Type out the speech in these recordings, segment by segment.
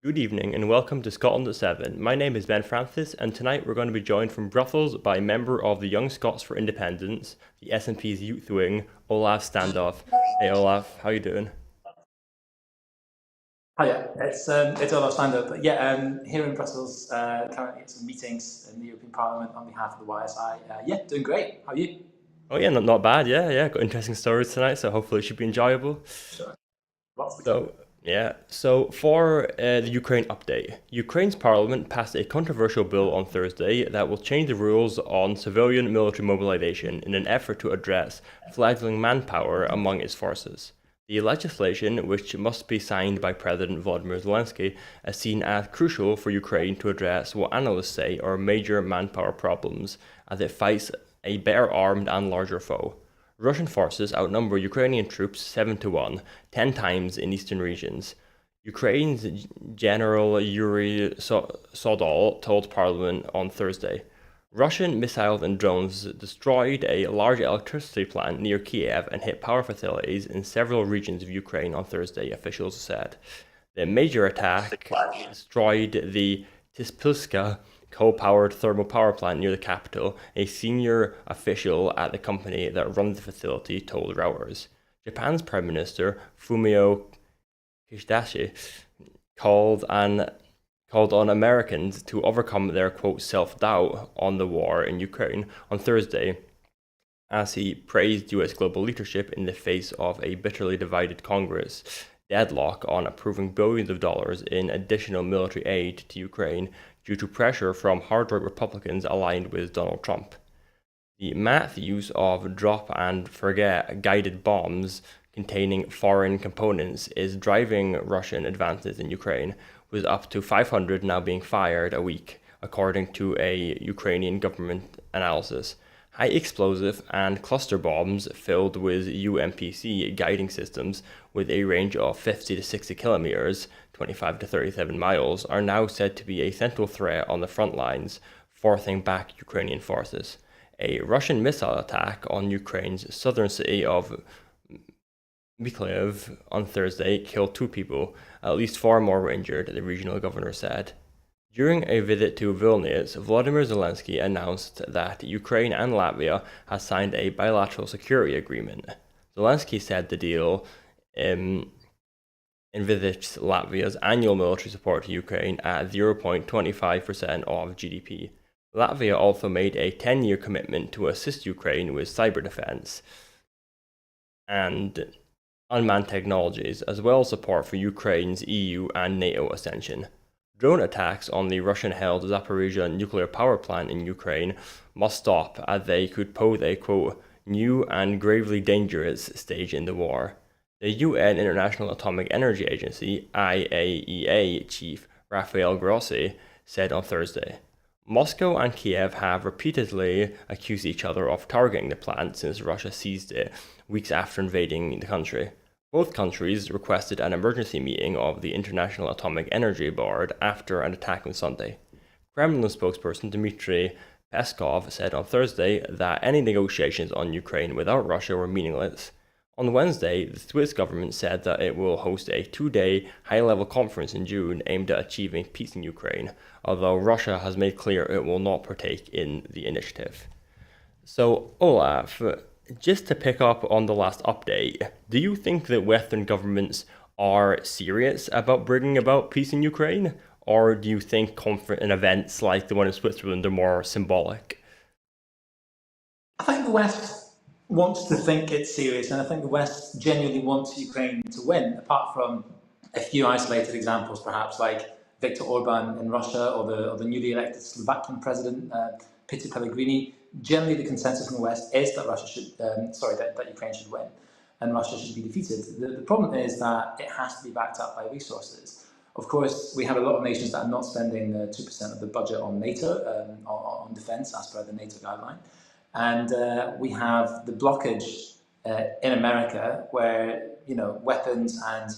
Good evening and welcome to Scotland at 7. My name is Ben Francis and tonight we're going to be joined from Brussels by a member of the Young Scots for Independence, the SNP's youth wing, Olaf Stando. Hey Olaf, how you doing? Hiya, it's Olaf Stando. But yeah, here in Brussels, currently at some meetings in the European Parliament on behalf of the YSI. Yeah, doing great. How are you? Oh yeah, not bad, yeah. Got interesting stories tonight, so hopefully it should be enjoyable. Sure. Lots to cover. So for the Ukraine update, Ukraine's parliament passed a controversial bill on Thursday that will change the rules on civilian military mobilization in an effort to address fledgling manpower among its forces. The legislation, which must be signed by President Volodymyr Zelensky, is seen as crucial for Ukraine to address what analysts say are major manpower problems as it fights a better armed and larger foe. Russian forces outnumber Ukrainian troops 7 to 1, 10 times in eastern regions. Ukraine's General Yuri Sodol told Parliament on Thursday. Russian missiles and drones destroyed a large electricity plant near Kiev and hit power facilities in several regions of Ukraine on Thursday, officials said. The major attack destroyed the Tispilska coal-powered thermal power plant near the capital, a senior official at the company that runs the facility told Reuters. Japan's Prime Minister Fumio Kishida called on Americans to overcome their quote self-doubt on the war in Ukraine on Thursday as he praised US global leadership in the face of a bitterly divided Congress deadlock on approving billions of dollars in additional military aid to Ukraine due to pressure from hard-right Republicans aligned with Donald Trump. The mass use of drop-and-forget guided bombs containing foreign components is driving Russian advances in Ukraine, with up to 500 now being fired a week, according to a Ukrainian government analysis. High explosive and cluster bombs filled with UMPC guiding systems with a range of 50 to 60 kilometers, 25 to 37 miles, are now said to be a central threat on the front lines, forcing back Ukrainian forces. A Russian missile attack on Ukraine's southern city of Mykolaiv on Thursday killed 2 people. At least 4 more were injured, the regional governor said. During a visit to Vilnius, Volodymyr Zelensky announced that Ukraine and Latvia had signed a bilateral security agreement. Zelensky said the deal envisaged Latvia's annual military support to Ukraine at 0.25% of GDP. Latvia also made a 10-year commitment to assist Ukraine with cyber defense and unmanned technologies, as well as support for Ukraine's EU and NATO ascension. Drone attacks on the Russian-held Zaporizhzhia nuclear power plant in Ukraine must stop as they could pose a, quote, new and gravely dangerous stage in the war. The UN International Atomic Energy Agency, IAEA chief Rafael Grossi said on Thursday. Moscow and Kiev have repeatedly accused each other of targeting the plant since Russia seized it weeks after invading the country. Both countries requested an emergency meeting of the International Atomic Energy Board after an attack on Sunday. Kremlin spokesperson Dmitry Peskov said on Thursday that any negotiations on Ukraine without Russia were meaningless. On Wednesday, the Swiss government said that it will host a 2-day high-level conference in June aimed at achieving peace in Ukraine, although Russia has made clear it will not partake in the initiative. So, Olaf, just to pick up on the last update, do you think that Western governments are serious about bringing about peace in Ukraine? Or do you think conference and events like the one in Switzerland are more symbolic? I think the West wants to think it's serious, and I think the West genuinely wants Ukraine to win, apart from a few isolated examples, perhaps like Viktor Orban in Russia or the newly elected Slovakian president, Peter Pellegrini. Generally, the consensus in the West is that that Ukraine should win and Russia should be defeated. The problem is that it has to be backed up by resources. Of course, we have a lot of nations that are not spending 2% of the budget on NATO, on defense, as per the NATO guideline. And we have the blockage in America where, weapons and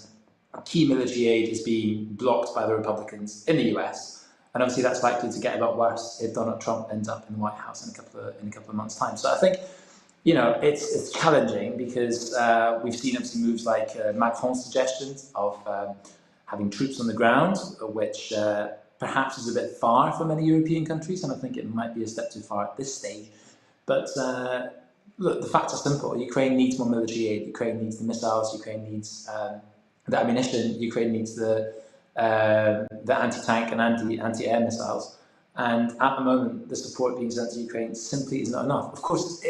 key military aid is being blocked by the Republicans in the US. And obviously that's likely to get a lot worse if Donald Trump ends up in the White House in a couple of months' time. So I think, it's challenging because we've seen obviously moves like Macron's suggestions of having troops on the ground, which perhaps is a bit far for many European countries, and I think it might be a step too far at this stage. But look, the facts are simple. Ukraine needs more military aid. Ukraine needs the missiles. Ukraine needs the ammunition. Ukraine needs the anti-tank and anti-air missiles. And at the moment, the support being sent to Ukraine simply is not enough. Of course,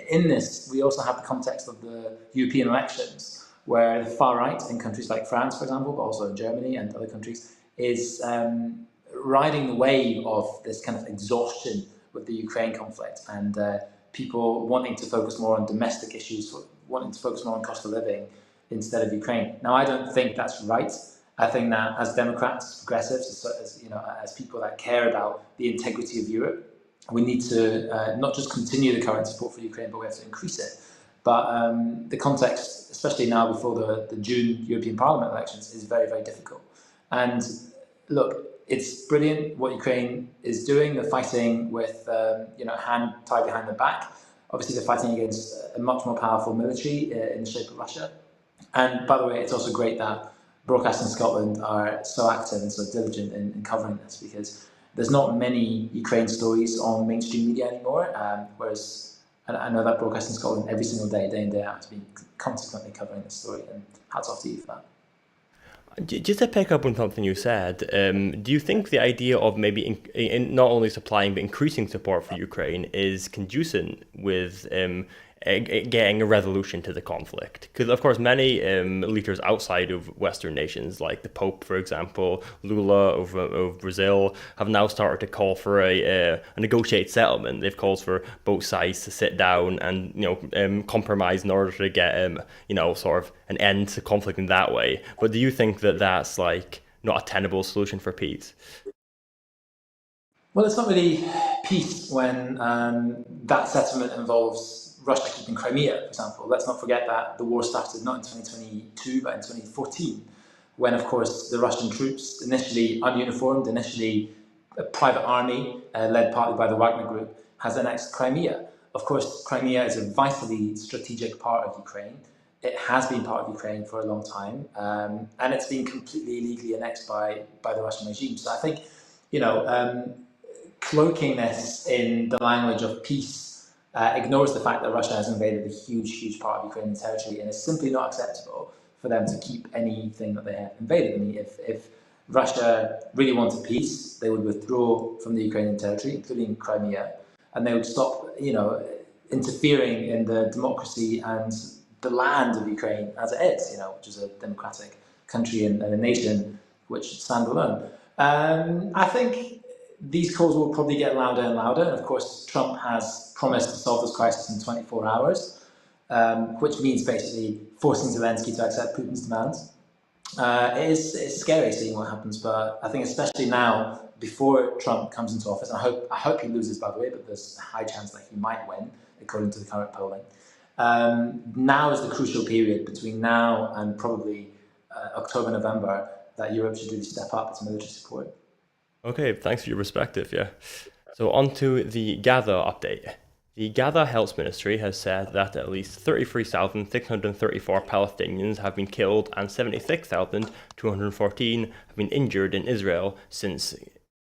in this, we also have the context of the European elections, where the far right in countries like France, for example, but also in Germany and other countries, is riding the wave of this kind of exhaustion with the Ukraine conflict, and people wanting to focus more on domestic issues, wanting to focus more on cost of living instead of Ukraine. Now, I don't think that's right. I think that as Democrats, progressives, as people that care about the integrity of Europe, we need to not just continue the current support for Ukraine, but we have to increase it. But the context, especially now before the June European Parliament elections, is very, very difficult. And look, it's brilliant what Ukraine is doing. They're fighting with hand tied behind their back. Obviously, they're fighting against a much more powerful military in the shape of Russia. And by the way, it's also great that Broadcasting Scotland are so active and so diligent in covering this, because there's not many Ukraine stories on mainstream media anymore. Whereas I know that Broadcasting Scotland every single day, day in, day out, has been consequently covering this story. And hats off to you for that. Just to pick up on something you said, do you think the idea of maybe not only supplying but increasing support for Ukraine is conducive with getting a resolution to the conflict? Because, of course, many leaders outside of Western nations, like the Pope, for example, Lula of Brazil, have now started to call for a negotiated settlement. They've called for both sides to sit down and compromise in order to get sort of an end to conflict in that way. But do you think that that's not a tenable solution for peace? Well, it's not really peace when that settlement involves Russia keeping Crimea, for example. Let's not forget that the war started not in 2022, but in 2014, when, of course, the Russian troops, initially ununiformed, initially a private army, led partly by the Wagner Group, has annexed Crimea. Of course, Crimea is a vitally strategic part of Ukraine. It has been part of Ukraine for a long time, and it's been completely illegally annexed by the Russian regime. So I think, cloaking this in the language of peace ignores the fact that Russia has invaded a huge, huge part of Ukrainian territory, and it's simply not acceptable for them to keep anything that they have invaded. I mean, if Russia really wanted peace, they would withdraw from the Ukrainian territory, including Crimea, and they would stop, interfering in the democracy and the land of Ukraine as it is, which is a democratic country and a nation which stand alone. I think these calls will probably get louder and louder. And of course, Trump has promised to solve this crisis in 24 hours, which means basically forcing Zelensky to accept Putin's demands. It's scary seeing what happens, but I think especially now, before Trump comes into office, and I hope he loses, by the way, but there's a high chance that he might win, according to the current polling. Now is the crucial period between now and probably October, November, that Europe should really step up its military support. Okay, thanks for your perspective, yeah. So on to the Gaza update. The Gaza Health Ministry has said that at least 33,634 Palestinians have been killed and 76,214 have been injured in Israel since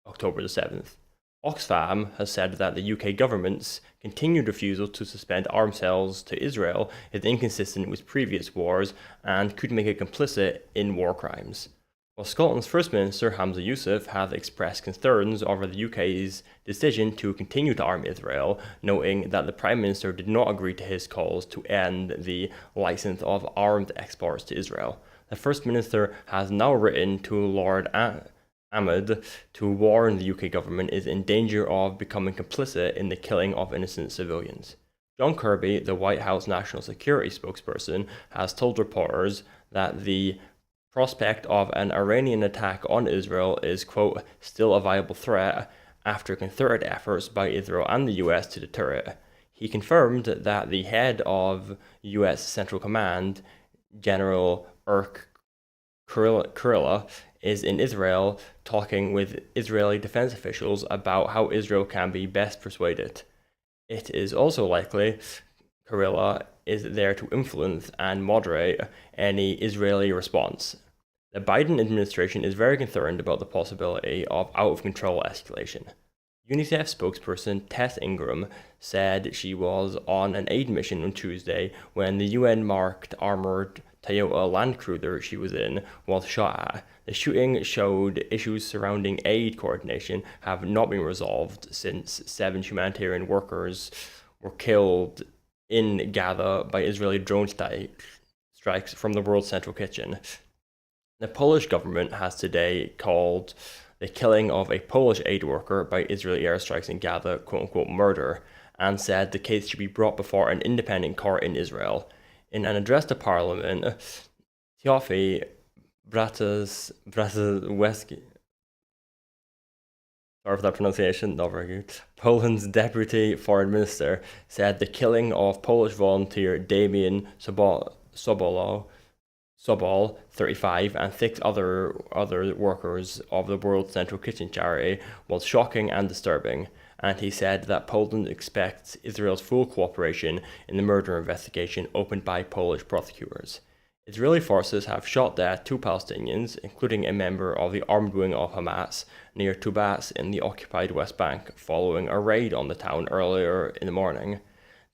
October the 7th. Oxfam has said that the UK government's continued refusal to suspend arms sales to Israel is inconsistent with previous wars and could make it complicit in war crimes. While Scotland's First Minister Hamza Yousaf has expressed concerns over the UK's decision to continue to arm Israel, noting that the Prime Minister did not agree to his calls to end the license of arms exports to Israel. The First Minister has now written to Lord Ahmed to warn the UK government is in danger of becoming complicit in the killing of innocent civilians. John Kirby, the White House National Security spokesperson, has told reporters that the prospect of an Iranian attack on Israel is, quote, still a viable threat after concerted efforts by Israel and the US to deter it. He confirmed that the head of US Central Command, General Irk Kurilla, is in Israel talking with Israeli defense officials about how Israel can be best persuaded. It is also likely Kurilla is there to influence and moderate any Israeli response. The Biden administration is very concerned about the possibility of out-of-control escalation. UNICEF spokesperson Tess Ingram said she was on an aid mission on Tuesday when the UN-marked armored Toyota Land Cruiser she was in was shot at. The shooting showed issues surrounding aid coordination have not been resolved since 7 humanitarian workers were killed in Gaza by Israeli drone strikes from the world's central kitchen. The Polish government has today called the killing of a Polish aid worker by Israeli airstrikes in Gaza quote-unquote murder, and said the case should be brought before an independent court in Israel. In an address to Parliament, Tiofi Brataweski, sorry for that pronunciation, not very good, Poland's deputy foreign minister, said the killing of Polish volunteer Damian Sobol, 35, and 6 other workers of the World Central Kitchen charity was shocking and disturbing, and he said that Poland expects Israel's full cooperation in the murder investigation opened by Polish prosecutors. Israeli forces have shot dead 2 Palestinians, including a member of the armed wing of Hamas, near Tubas in the occupied West Bank, following a raid on the town earlier in the morning.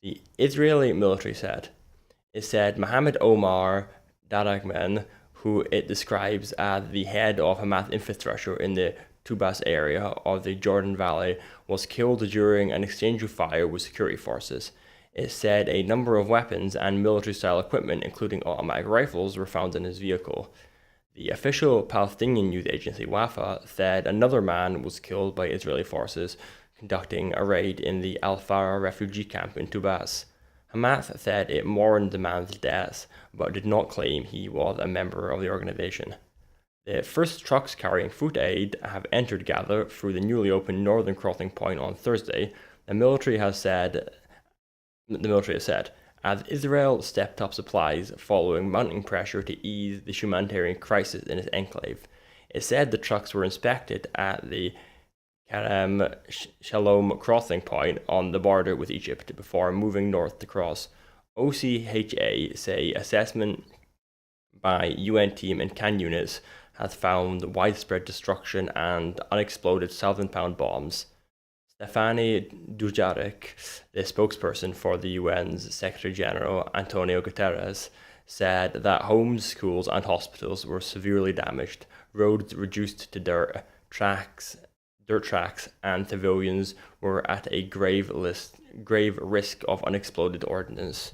The Israeli military said. It said Mohammed Omar Daragmen, who it describes as the head of Hamas infrastructure in the Tubas area of the Jordan Valley, was killed during an exchange of fire with security forces. It said a number of weapons and military-style equipment, including automatic rifles, were found in his vehicle. The official Palestinian news agency Wafa said another man was killed by Israeli forces conducting a raid in the Al-Farah refugee camp in Tubas. Hamas said it mourned the man's death, but did not claim he was a member of the organization. The first trucks carrying food aid have entered Gaza through the newly opened northern crossing point on Thursday. The military has said, as Israel stepped up supplies following mounting pressure to ease the humanitarian crisis in its enclave. It said the trucks were inspected at the Kerem Shalom crossing point on the border with Egypt before moving north to cross. OCHA say assessment by UN team and Khan Yunis has found widespread destruction and unexploded 1,000-pound bombs. Stefani Dujarric, the spokesperson for the UN's Secretary General Antonio Guterres, said that homes, schools, and hospitals were severely damaged, roads reduced to dirt tracks, and civilians were at a grave risk of unexploded ordnance.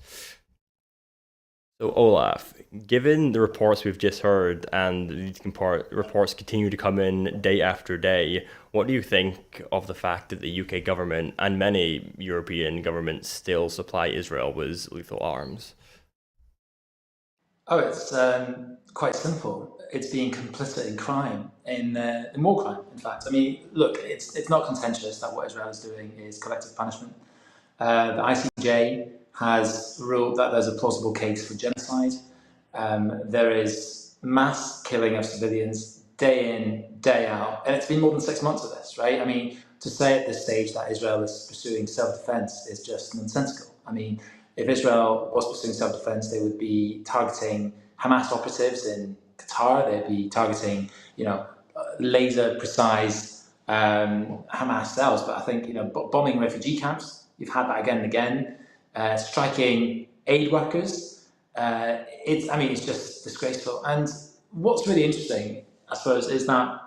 So, Olaf, given the reports we've just heard, and these reports continue to come in day after day, what do you think of the fact that the UK government and many European governments still supply Israel with lethal arms? Oh, it's quite simple. It's being complicit in crime, in war crime, in fact. I mean, look, it's not contentious that what Israel is doing is collective punishment. The ICJ has ruled that there's a plausible case for genocide. There is mass killing of civilians day in, day out, and it's been more than 6 months of this, right? I mean, to say at this stage that Israel is pursuing self-defense is just nonsensical. I mean, if Israel was pursuing self-defense, they would be targeting Hamas operatives in Qatar. They'd be targeting, laser precise Hamas cells. But I think, bombing refugee camps, you've had that again and again. Striking aid workers. It's just disgraceful. And what's really interesting, I suppose, is that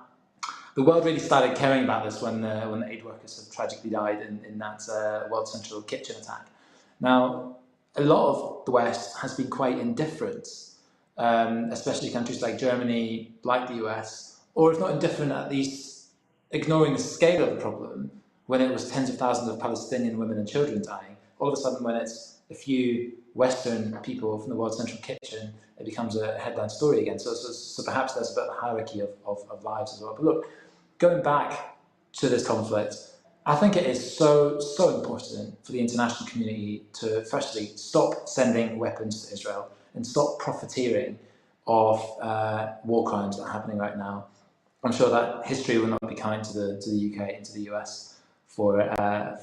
the world really started caring about this when the aid workers have tragically died in that World Central Kitchen attack. Now, a lot of the West has been quite indifferent, especially countries like Germany, like the US, or if not indifferent, at least ignoring the scale of the problem when it was tens of thousands of Palestinian women and children dying. All of a sudden, when it's a few Western people from the World Central Kitchen, it becomes a headline story again. So perhaps there's a bit of a hierarchy of lives as well. But look, going back to this conflict, I think it is so important for the international community to firstly stop sending weapons to Israel and stop profiteering of war crimes that are happening right now. I'm sure that history will not be kind to the UK and to the US for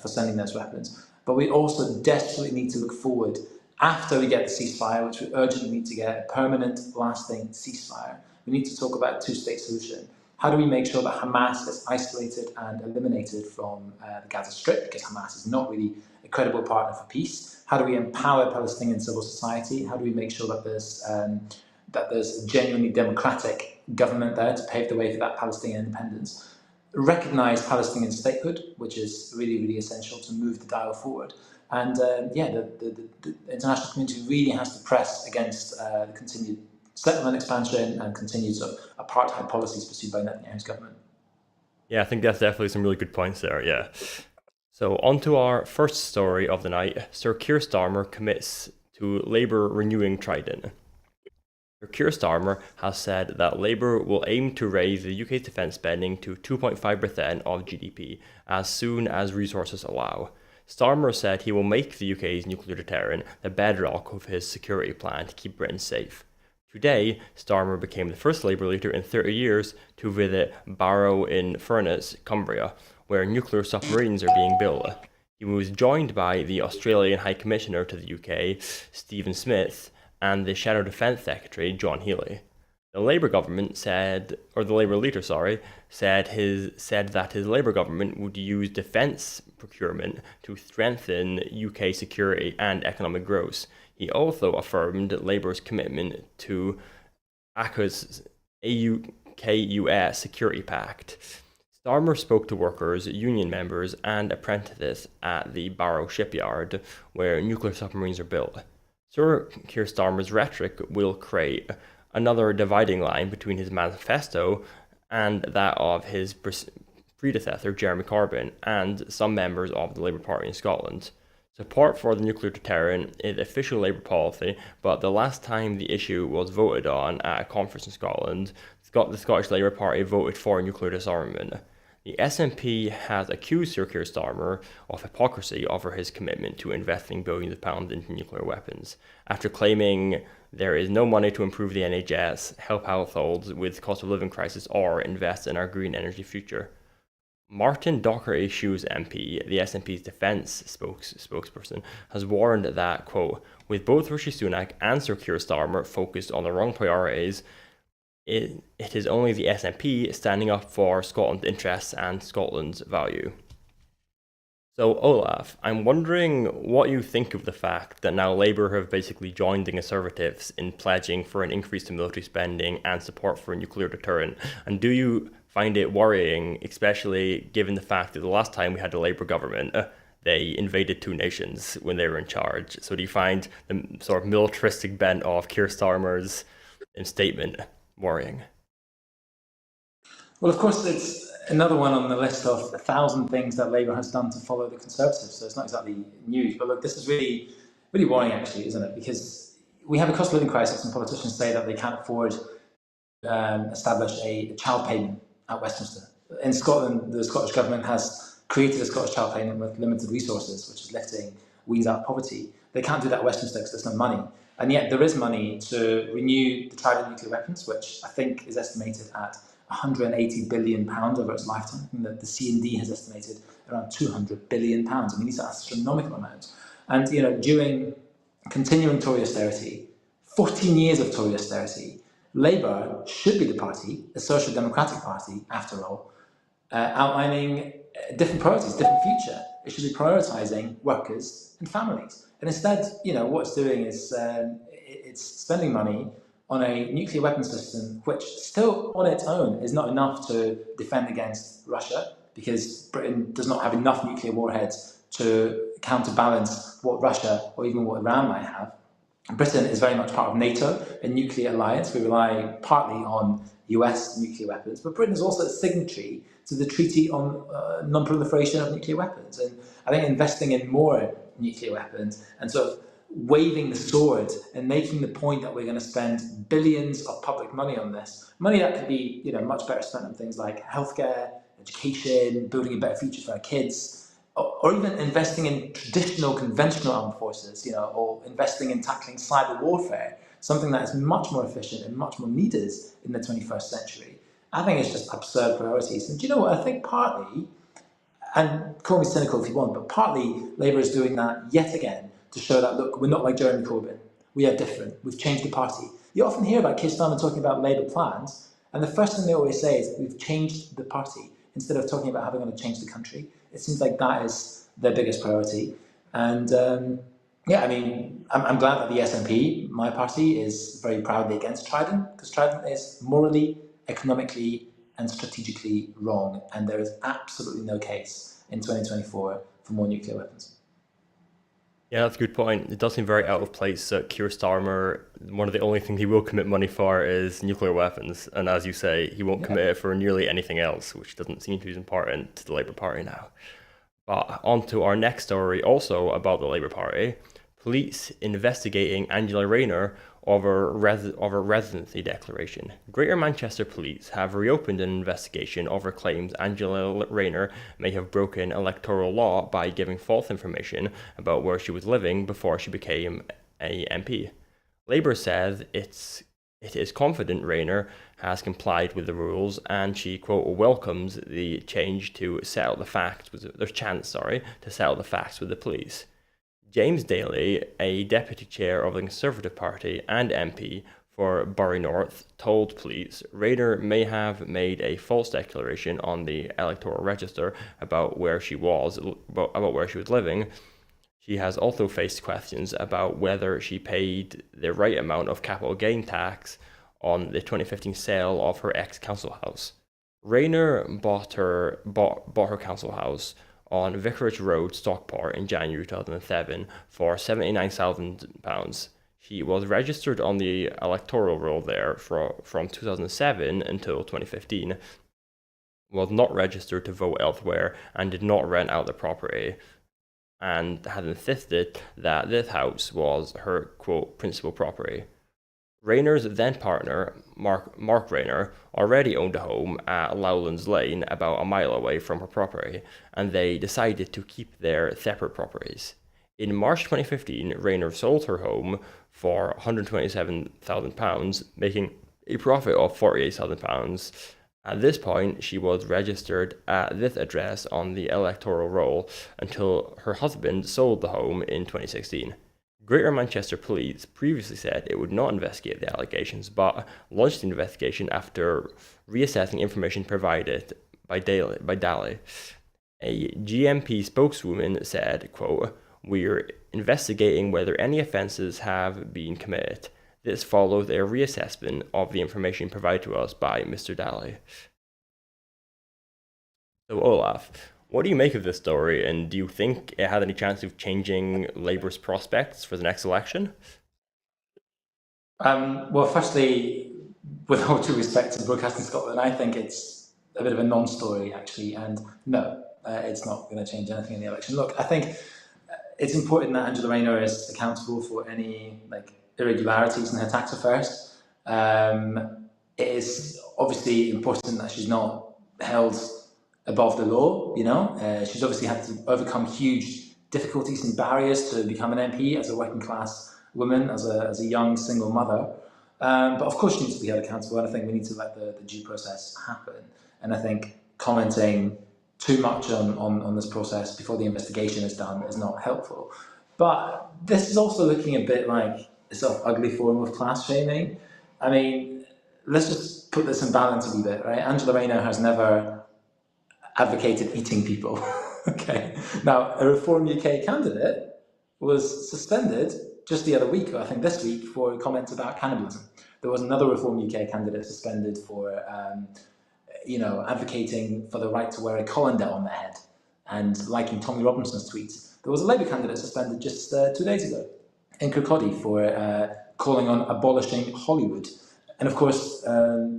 sending those weapons. But we also desperately need to look forward after we get the ceasefire, which we urgently need to get a permanent, lasting ceasefire. We need to talk about a two-state solution. How do we make sure that Hamas is isolated and eliminated from the Gaza Strip, because Hamas is not really a credible partner for peace? How do we empower Palestinian civil society? How do we make sure that there's a genuinely democratic government there to pave the way for that Palestinian independence? Recognize Palestinian statehood, which is really, really essential to move the dial forward. And the international community really has to press against the continued settlement expansion and continued sort of apartheid policies pursued by Netanyahu's government. Yeah, I think that's definitely some really good points there. Yeah. So on to our first story of the night. Sir Keir Starmer commits to Labour renewing Trident. Sir Keir Starmer has said that Labour will aim to raise the UK's defence spending to 2.5% of GDP as soon as resources allow. Starmer said he will make the UK's nuclear deterrent the bedrock of his security plan to keep Britain safe. Today, Starmer became the first Labour leader in 30 years to visit Barrow in Furness, Cumbria, where nuclear submarines are being built. He was joined by the Australian High Commissioner to the UK, Stephen Smith, and the Shadow Defence Secretary, John Healey. The Labour government said that his Labour government would use defence procurement to strengthen UK security and economic growth. He also affirmed Labour's commitment to AUKUS Security Pact. Starmer spoke to workers, union members, and apprentices at the Barrow shipyard, where nuclear submarines are built. Sir Keir Starmer's rhetoric will create another dividing line between his manifesto and that of his predecessor, Jeremy Corbyn, and some members of the Labour Party in Scotland. Support for the nuclear deterrent is official Labour policy, but the last time the issue was voted on at a conference in Scotland, the Scottish Labour Party voted for nuclear disarmament. The SNP has accused Sir Keir Starmer of hypocrisy over his commitment to investing billions of pounds into nuclear weapons, after claiming there is no money to improve the NHS, help households with cost of living crisis, or invest in our green energy future. Martin Docherty-Shoes MP, the SNP's defence spokesperson, has warned that, quote, with both Rishi Sunak and Sir Keir Starmer focused on the wrong priorities, it is only the SNP standing up for Scotland's interests and Scotland's value. So, Olaf, I'm wondering what you think of the fact that now Labour have basically joined the Conservatives in pledging for an increase in military spending and support for a nuclear deterrent. And do you find it worrying, especially given the fact that the last time we had a Labour government, they invaded two nations when they were in charge? So do you find the sort of militaristic bent of Keir Starmer's statement worrying? Well, of course, it's another one on the list of 1,000 things that Labour has done to follow the Conservatives, so it's not exactly news. But look, this is really, really worrying, actually, isn't it? Because we have a cost of living crisis, and politicians say that they can't afford to establish a child payment at Westminster. In Scotland, the Scottish Government has created a Scottish child payment with limited resources, which is lifting weans out of poverty. They can't do that at Westminster because there's no money. And yet there is money to renew the Trident nuclear weapons, which I think is estimated at £180 billion over its lifetime. I think the C&D has estimated around £200 billion. I mean, these are astronomical amounts. And, you know, during continuing Tory austerity, 14 years of Tory austerity, Labour should be the party, a social democratic party, after all, outlining different priorities, different future. It should be prioritising workers and families. And instead, you know, what it's doing is it's spending money on a nuclear weapon system which still on its own is not enough to defend against Russia, because Britain does not have enough nuclear warheads to counterbalance what Russia or even what Iran might have. Britain is very much part of NATO, a nuclear alliance. We rely partly on US nuclear weapons, but Britain is also a signatory to the Treaty on Non-Proliferation of Nuclear Weapons. And I think investing in more nuclear weapons and sort of waving the sword and making the point that we're going to spend billions of public money on this, money that could be, you know, much better spent on things like healthcare, education, building a better future for our kids, or even investing in traditional, conventional armed forces, you know, or investing in tackling cyber warfare, something that is much more efficient and much more needed in the 21st century. I think it's just absurd priorities. And do you know what? I think partly, and call me cynical if you want, but partly Labour is doing that yet again to show that, look, we're not like Jeremy Corbyn. We are different. We've changed the party. You often hear about Keir Starmer talking about Labour plans, and the first thing they always say is we've changed the party instead of talking about how they're going to change the country. It seems like that is their biggest priority. And yeah, I mean, I'm glad that the SNP, my party, is very proudly against Trident, because Trident is morally, economically, and strategically wrong, and there is absolutely no case in 2024 for more nuclear weapons. Yeah, that's a good point. It does seem very out of place that Keir Starmer, one of the only things he will commit money for is nuclear weapons. And as you say, he won't Yeah. commit it for nearly anything else, which doesn't seem to be important to the Labour Party now. But on to our next story, also about the Labour Party. Police investigating Angela Rayner over a residency declaration. Greater Manchester Police have reopened an investigation over claims Angela Rayner may have broken electoral law by giving false information about where she was living before she became a MP. Labour says it is confident Rayner has complied with the rules, and she, quote, welcomes the change to settle the facts with to settle the facts with the police. James Daly, a deputy chair of the Conservative Party and MP for Bury North, told police Rayner may have made a false declaration on the electoral register about where she was living. She has also faced questions about whether she paid the right amount of capital gain tax on the 2015 sale of her ex-council house. Rayner bought her council house on Vicarage Road, Stockport, in January 2007 for £79,000. She was registered on the electoral roll there from 2007 until 2015, was not registered to vote elsewhere, and did not rent out the property, and had insisted that this house was her, quote, principal property. Rayner's then partner, Mark Rayner, already owned a home at Lowlands Lane about a mile away from her property, and they decided to keep their separate properties. In March 2015, Rayner sold her home for £127,000, making a profit of £48,000. At this point, she was registered at this address on the electoral roll until her husband sold the home in 2016. Greater Manchester Police previously said it would not investigate the allegations, but launched the investigation after reassessing information provided by Daly. A GMP spokeswoman said, quote, "We're investigating whether any offences have been committed. This follows a reassessment of the information provided to us by Mr. Daly." So, Olaf, what do you make of this story, and do you think it had any chance of changing Labour's prospects for the next election? Well, firstly, with all due respect to Broadcasting Scotland, I think it's a bit of a non-story, actually, and no, it's not going to change anything in the election. Look, I think it's important that Angela Rayner is accountable for any irregularities in her tax affairs. It is obviously important that she's not held above the law. She's obviously had to overcome huge difficulties and barriers to become an MP as a working class woman, as a young single mother. But of course, she needs to be held accountable, and I think we need to let the due process happen. And I think commenting too much on this process before the investigation is done is not helpful. But this is also looking a bit like a sort of ugly form of class shaming. I mean, let's just put this in balance a wee bit, right? Angela Rayner has never advocated eating people. Okay. Now, a Reform UK candidate was suspended just the other week, or I think this week, for comments about cannibalism. There was another Reform UK candidate suspended for advocating for the right to wear a colander on their head and liking Tommy Robinson's tweets. There was a Labour candidate suspended just 2 days ago in Kirkcaldy for calling on abolishing Hollywood. And of course,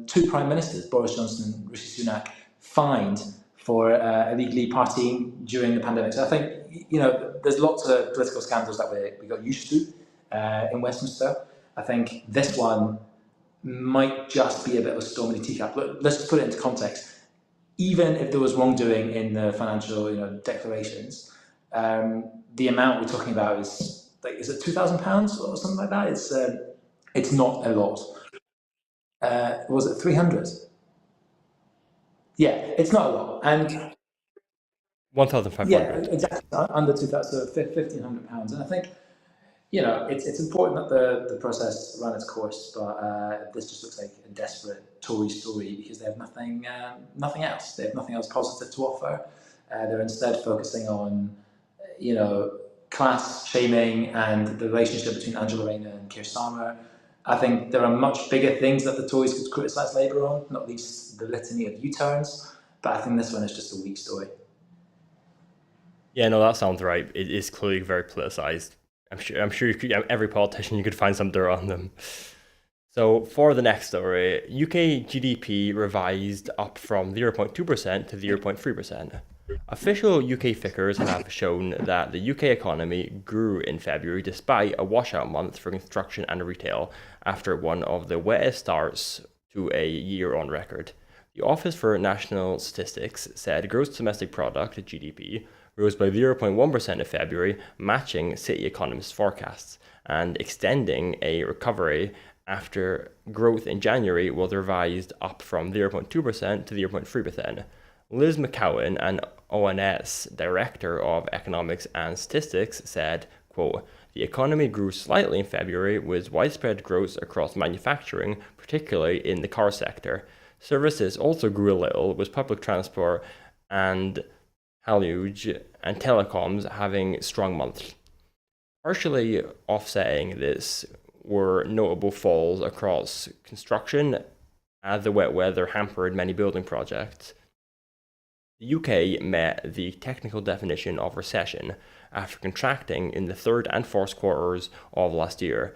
two prime ministers, Boris Johnson and Rishi Sunak, fined for illegally partying during the pandemic. So I think, there's lots of political scandals that we got used to in Westminster. I think this one might just be a bit of a storm in a teacup. Let's just put it into context. Even if there was wrongdoing in the financial, declarations, the amount we're talking about is it £2,000 or something like that? It's not a lot. Was it 300? Yeah, it's not a lot, and yeah, 1,500. exactly under 2,000, so £1,500, and I think it's important that the process ran its course, but this just looks like a desperate Tory story because they have nothing else. They have nothing else positive to offer. They're instead focusing on, you know, class shaming and the relationship between Angela Rayner and Keir Starmer. I think there are much bigger things that the Tories could criticise Labour on, not least the litany of U-turns. But I think this one is just a weak story. Yeah, no, that sounds right. It is clearly very politicized. I'm sure every politician you could find something on them. So for the next story, UK GDP revised up from 0.2% to 0.3%. Official UK figures have shown that the UK economy grew in February despite a washout month for construction and retail after one of the wettest starts to a year on record. The Office for National Statistics said gross domestic product, GDP, rose by 0.1% in February, matching city economists' forecasts, and extending a recovery after growth in January was revised up from 0.2% to 0.3%. Liz McCowan, an ONS Director of Economics and Statistics, said, quote, "The economy grew slightly in February with widespread growth across manufacturing, particularly in the car sector. Services also grew a little, with public transport and haulage and telecoms having strong months. Partially offsetting this were notable falls across construction as the wet weather hampered many building projects. The UK met the technical definition of recession after contracting in the third and fourth quarters of last year.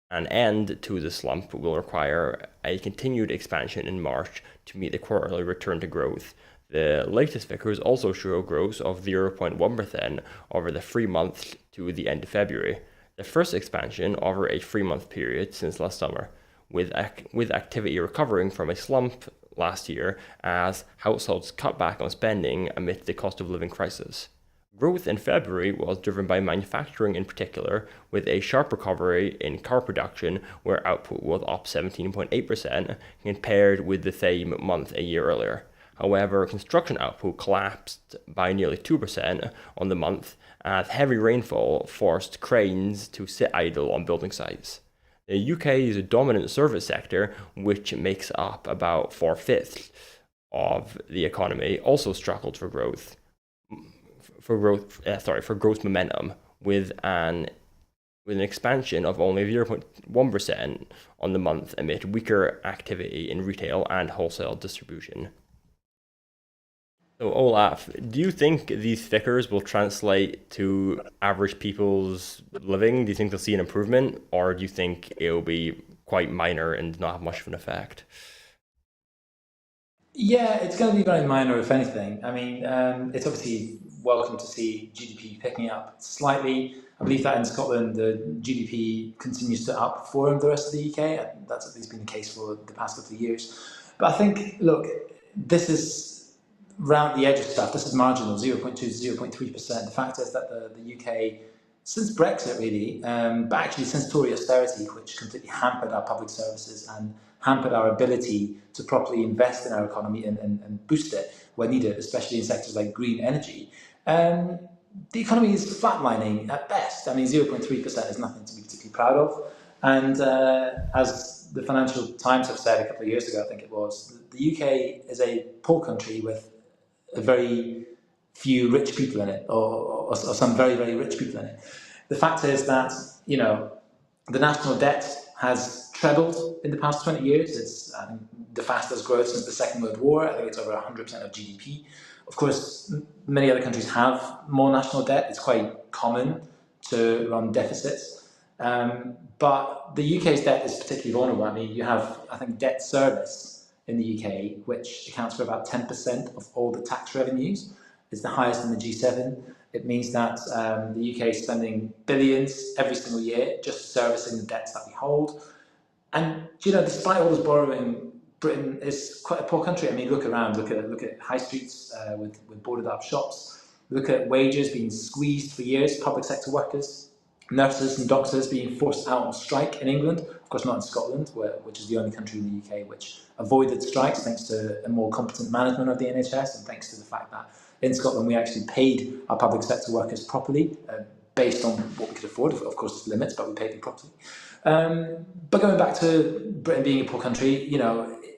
An end to the slump will require a continued expansion in March to meet the quarterly return to growth. The latest figures also show growth of 0.1% over the 3 months to the end of February, the first expansion over a 3-month period since last summer, with activity recovering from a slump last year as households cut back on spending amid the cost of living crisis. Growth in February was driven by manufacturing in particular, with a sharp recovery in car production where output was up 17.8% compared with the same month a year earlier. However, construction output collapsed by nearly 2% on the month as heavy rainfall forced cranes to sit idle on building sites. The UK's dominant service sector, which makes up about 4/5 of the economy, also struggled for growth momentum with an expansion of only 0.1% on the month amid weaker activity in retail and wholesale distribution. So Olaf, do you think these figures will translate to average people's living? Do you think they'll see an improvement, or do you think it'll be quite minor and not have much of an effect? Yeah, it's going to be very minor, if anything. I mean, it's obviously welcome to see GDP picking up slightly. I believe that in Scotland, the GDP continues to outperform the rest of the UK. That's at least been the case for the past couple of years. But I think, look, this is round the edge of stuff. This is marginal, 0.2 to 0.3%. The fact is that the UK, since Brexit really, but actually since Tory austerity, which completely hampered our public services and hampered our ability to properly invest in our economy and boost it where needed, especially in sectors like green energy. Um, the economy is flatlining at best. I mean, 0.3% is nothing to be particularly proud of. And as the Financial Times have said a couple of years ago, I think it was, the UK is a poor country with a very few rich people in it, or some very, very rich people in it. The fact is that, the national debt has trebled in the past 20 years. It's the fastest growth since the Second World War. I think it's over 100% of GDP. Of course, many other countries have more national debt. It's quite common to run deficits. But the UK's debt is particularly vulnerable. I mean, you have, I think, debt service in the UK, which accounts for about 10% of all the tax revenues. It's the highest in the G7. It means that the UK is spending billions every single year just servicing the debts that we hold. And despite all this borrowing, Britain is quite a poor country. I mean, look around, look at high streets with boarded up shops. Look at wages being squeezed for years, public sector workers, nurses and doctors being forced out on strike in England. Of course, not in Scotland, which is the only country in the UK which avoided strikes thanks to a more competent management of the NHS and thanks to the fact that in Scotland we actually paid our public sector workers properly, based on what we could afford. Of course, there's limits, but we paid them properly. But going back to Britain being a poor country,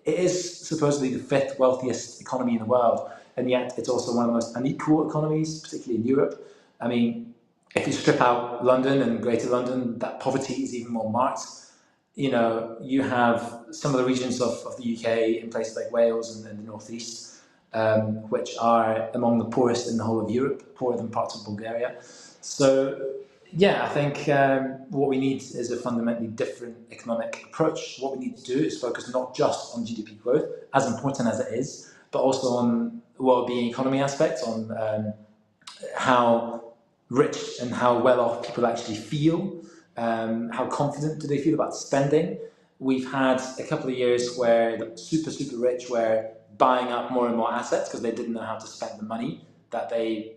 it is supposedly the fifth wealthiest economy in the world, and yet it's also one of the most unequal economies, particularly in Europe. I mean, if you strip out London and Greater London, that poverty is even more marked. You have some of the regions of the UK in places like Wales and the northeast, which are among the poorest in the whole of Europe, poorer than parts of Bulgaria. So, yeah, I think what we need is a fundamentally different economic approach. What we need to do is focus not just on GDP growth, as important as it is, but also on well-being economy aspects, on how rich and how well off people actually feel, how confident do they feel about spending. We've had a couple of years where the super, super rich were buying up more and more assets because they didn't know how to spend the money that they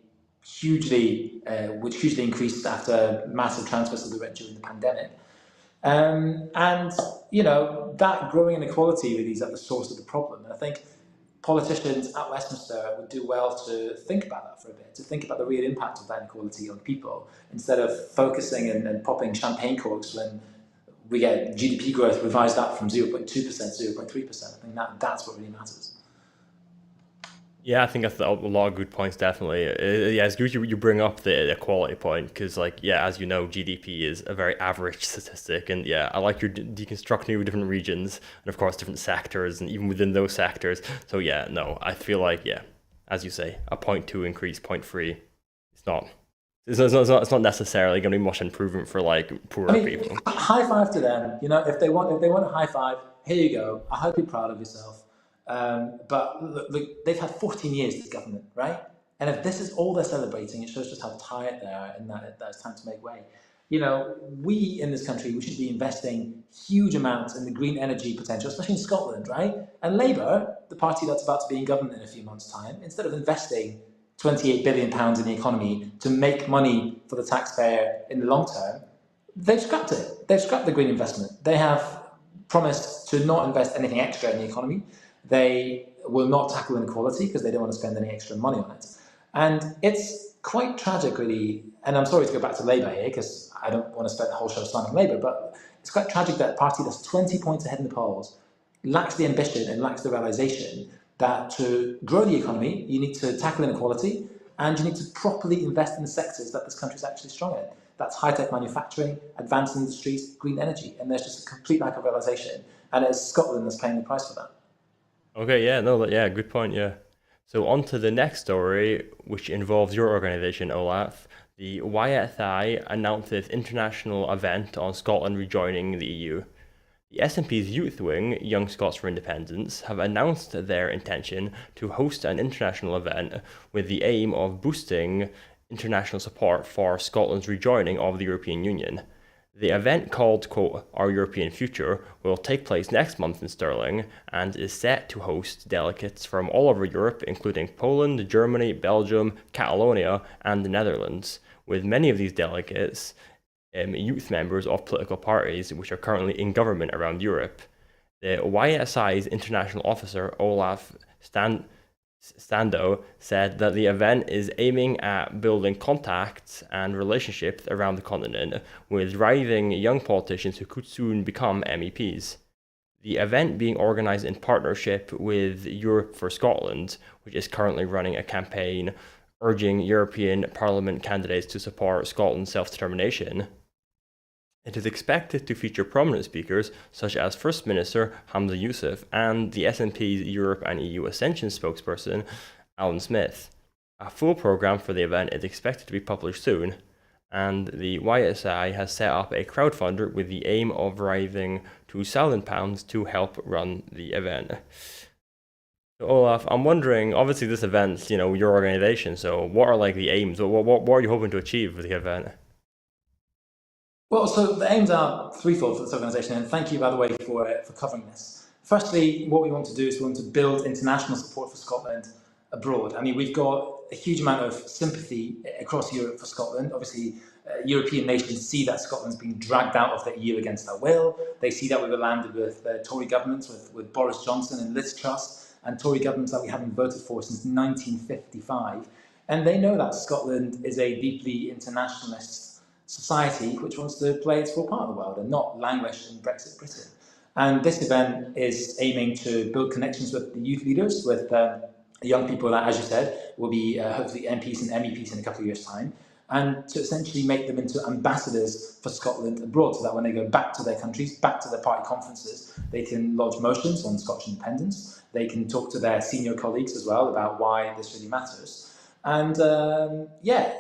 which hugely increased after massive transfers to the rich during the pandemic. And, that growing inequality really is at the source of the problem. And I think politicians at Westminster would do well to think about that for a bit, to think about the real impact of that inequality on people, instead of focusing and popping champagne corks when we get GDP growth revised up from 0.2% to 0.3%. I think that's what really matters. Yeah, I think that's a lot of good points, definitely. Yeah, it's good you bring up the equality point because, like, yeah, as you know, GDP is a very average statistic. And yeah, I like your deconstructing of different regions and, of course, different sectors and even within those sectors. So, yeah, no, I feel like, yeah, as you say, a 0.2 increase, 0.3, it's not. It's not necessarily going to be much improvement for like poorer people. High five to them. If they want a high five, here you go. I hope you're proud of yourself. But look, they've had 14 years, this government, right? And if this is all they're celebrating, it shows just how tired they are and that it's time to make way. We in this country, we should be investing huge amounts in the green energy potential, especially in Scotland, right? And Labour, the party that's about to be in government in a few months' time, instead of investing £28 billion in the economy to make money for the taxpayer in the long term, they've scrapped it. They've scrapped the green investment. They have promised to not invest anything extra in the economy. They will not tackle inequality because they don't want to spend any extra money on it. And it's quite tragic, really. And I'm sorry to go back to Labour here because I don't want to spend the whole show slamming Labour, but it's quite tragic that a party that's 20 points ahead in the polls lacks the ambition and lacks the realisation that to grow the economy, you need to tackle inequality and you need to properly invest in the sectors that this country is actually strong in. That's high-tech manufacturing, advanced industries, green energy, and there's just a complete lack of realisation. And it's Scotland that's paying the price for that. Okay, yeah, no, yeah, good point, yeah. So on to the next story, which involves your organization, Olaf. The YSI announced its international event on Scotland rejoining the EU. The SNP's youth wing, Young Scots for Independence, have announced their intention to host an international event with the aim of boosting international support for Scotland's rejoining of the European Union. The event, called, quote, Our European Future, will take place next month in Stirling and is set to host delegates from all over Europe, including Poland, Germany, Belgium, Catalonia, and the Netherlands, with many of these delegates youth members of political parties which are currently in government around Europe. The YSI's international officer, Olaf Stando, said that the event is aiming at building contacts and relationships around the continent with rising young politicians who could soon become MEPs. The event being organised in partnership with Europe for Scotland, which is currently running a campaign urging European Parliament candidates to support Scotland's self-determination. It is expected to feature prominent speakers such as First Minister Hamza Yousaf and the SNP's Europe and EU Ascension spokesperson Alan Smith. A full programme for the event is expected to be published soon, and the YSI has set up a crowdfunder with the aim of raising £2,000 to help run the event. So Olaf, I'm wondering, obviously this event's, your organisation, so what are like the aims? What are you hoping to achieve with the event? Well, so the aims are threefold for this organisation, and thank you, by the way, for covering this. Firstly, what we want to do is we want to build international support for Scotland abroad. I mean, we've got a huge amount of sympathy across Europe for Scotland. Obviously, European nations see that Scotland's being dragged out of the EU against their will. They see that we've landed with Tory governments, with Boris Johnson and Liz Truss, and Tory governments that we haven't voted for since 1955. And they know that Scotland is a deeply internationalist society which wants to play its full part of the world and not languish in Brexit Britain. And this event is aiming to build connections with the youth leaders, with young people that, as you said, will be hopefully MPs and MEPs in a couple of years' time, and to essentially make them into ambassadors for Scotland abroad, so that when they go back to their countries, back to their party conferences, they can lodge motions on Scottish independence. They can talk to their senior colleagues as well about why this really matters. And yeah,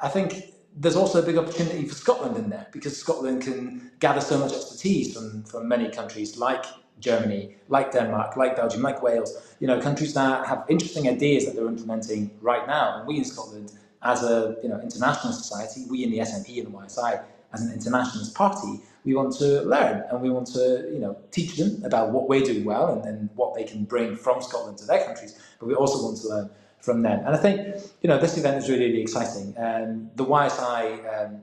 I think there's also a big opportunity for Scotland in there, because Scotland can gather so much expertise from many countries like Germany, like Denmark, like Belgium, like Wales, countries that have interesting ideas that they're implementing right now. And we in Scotland, as a international society, we in the SNP and the YSI, as an internationalist party, we want to learn, and we want to teach them about what we're doing well, and what they can bring from Scotland to their countries. But we also want to learn from them. And I think this event is really, really exciting. The YSI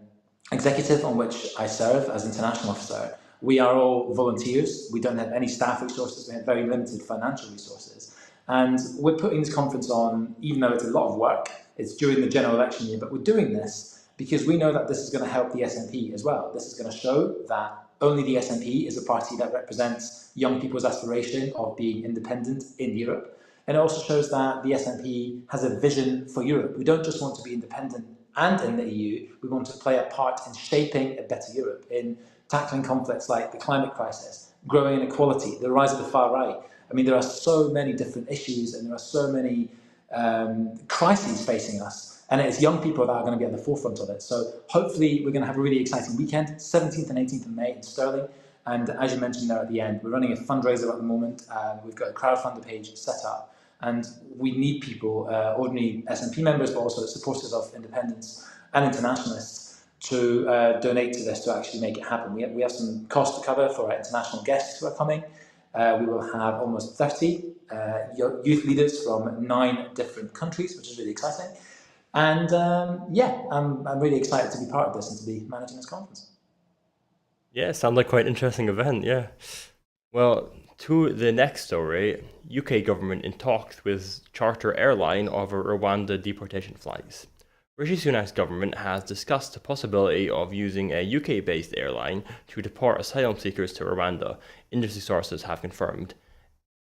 executive, on which I serve as international officer, we are all volunteers. We don't have any staff resources. We have very limited financial resources. And we're putting this conference on, even though it's a lot of work, it's during the general election year, but we're doing this because we know that this is going to help the SNP as well. This is going to show that only the SNP is a party that represents young people's aspiration of being independent in Europe. And it also shows that the SNP has a vision for Europe. We don't just want to be independent and in the EU, we want to play a part in shaping a better Europe, in tackling conflicts like the climate crisis, growing inequality, the rise of the far right. I mean, there are so many different issues, and there are so many crises facing us, and it's young people that are going to be at the forefront of it. So hopefully we're going to have a really exciting weekend, 17th and 18th of May in Stirling. And as you mentioned there at the end, we're running a fundraiser at the moment. We've got a crowdfunder page set up. And we need people, ordinary SNP members, but also supporters of independence and internationalists, to donate to this, to actually make it happen. We have some costs to cover for our international guests who are coming. We will have almost 30 youth leaders from 9 different countries, which is really exciting. And yeah, I'm really excited to be part of this and to be managing this conference. Yeah, sounds like quite an interesting event, yeah. Well, to the next story, UK government in talks with charter airline over Rwanda deportation flights. Rishi Sunak's government has discussed the possibility of using a UK-based airline to deport asylum seekers to Rwanda, industry sources have confirmed.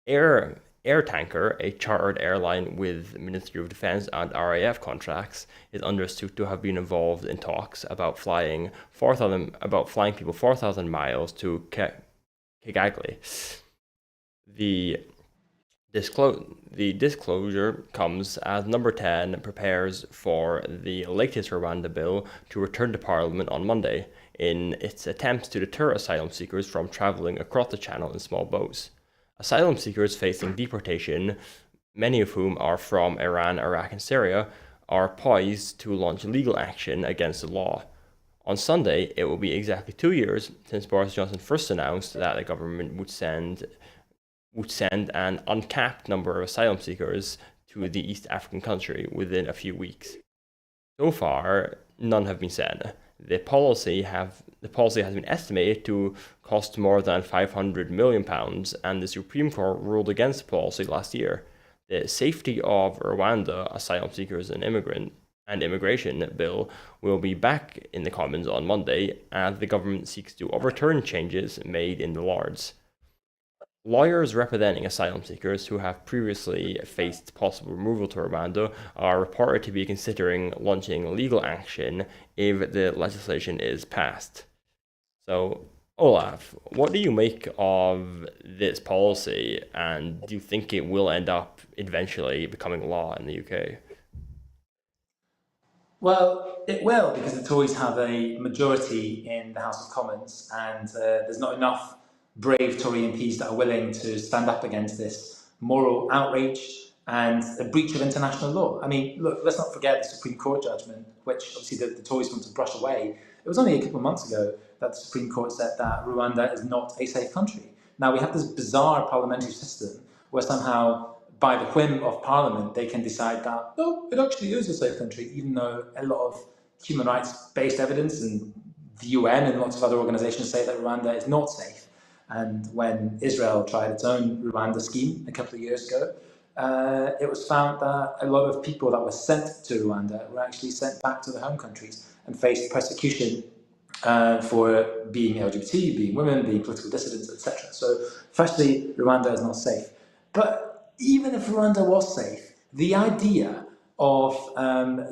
Air Tanker, a chartered airline with Ministry of Defence and RAF contracts, is understood to have been involved in talks about flying people 4,000 miles to Kigali. The disclosure comes as Number 10 prepares for the latest Rwanda bill to return to Parliament on Monday in its attempts to deter asylum seekers from travelling across the Channel in small boats. Asylum seekers facing deportation, many of whom are from Iran, Iraq, and Syria, are poised to launch legal action against the law. On Sunday, it will be exactly 2 years since Boris Johnson first announced that the government would send an uncapped number of asylum seekers to the East African country within a few weeks. So far, none have been sent. The policy has been estimated to cost more than £500 million, and the Supreme Court ruled against the policy last year. The Safety of Rwanda Asylum Seekers and Immigration Bill will be back in the Commons on Monday, as the government seeks to overturn changes made in the Lords. Lawyers representing asylum seekers who have previously faced possible removal to Rwanda are reported to be considering launching legal action if the legislation is passed. So, Olaf, what do you make of this policy, and do you think it will end up eventually becoming law in the UK? Well, it will, because the Tories have a majority in the House of Commons, and there's not enough brave Tory MPs that are willing to stand up against this moral outrage and a breach of international law. I mean, look, let's not forget the Supreme Court judgment, which obviously the Tories want to brush away. It was only a couple of months ago that the Supreme Court said that Rwanda is not a safe country. Now, we have this bizarre parliamentary system where somehow, by the whim of Parliament, they can decide that, no, it actually is a safe country, even though a lot of human rights-based evidence and the UN and lots of other organizations say that Rwanda is not safe. And when Israel tried its own Rwanda scheme a couple of years ago, it was found that a lot of people that were sent to Rwanda were actually sent back to their home countries and faced persecution for being LGBT, being women, being political dissidents, etc. So, firstly, Rwanda is not safe. But even if Rwanda was safe, the idea of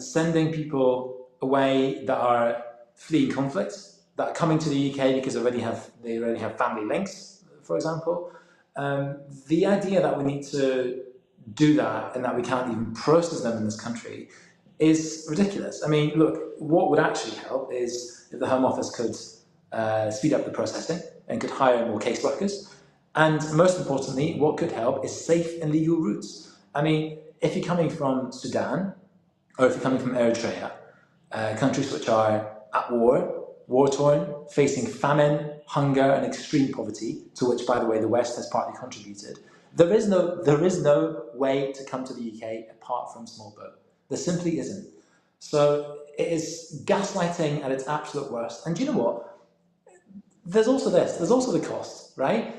sending people away that are fleeing conflict, that are coming to the UK because they already have family links, for example, the idea that we need to do that and that we can't even process them in this country is ridiculous. I mean, look, what would actually help is if the Home Office could speed up the processing and could hire more caseworkers. And most importantly, what could help is safe and legal routes. I mean, if you're coming from Sudan or if you're coming from Eritrea, countries which are at war, war-torn, facing famine, hunger, and extreme poverty, to which, by the way, the West has partly contributed, there is no way to come to the UK apart from small boat. There simply isn't. So it is gaslighting at its absolute worst. And do you know what? There's also this. There's also the cost, right?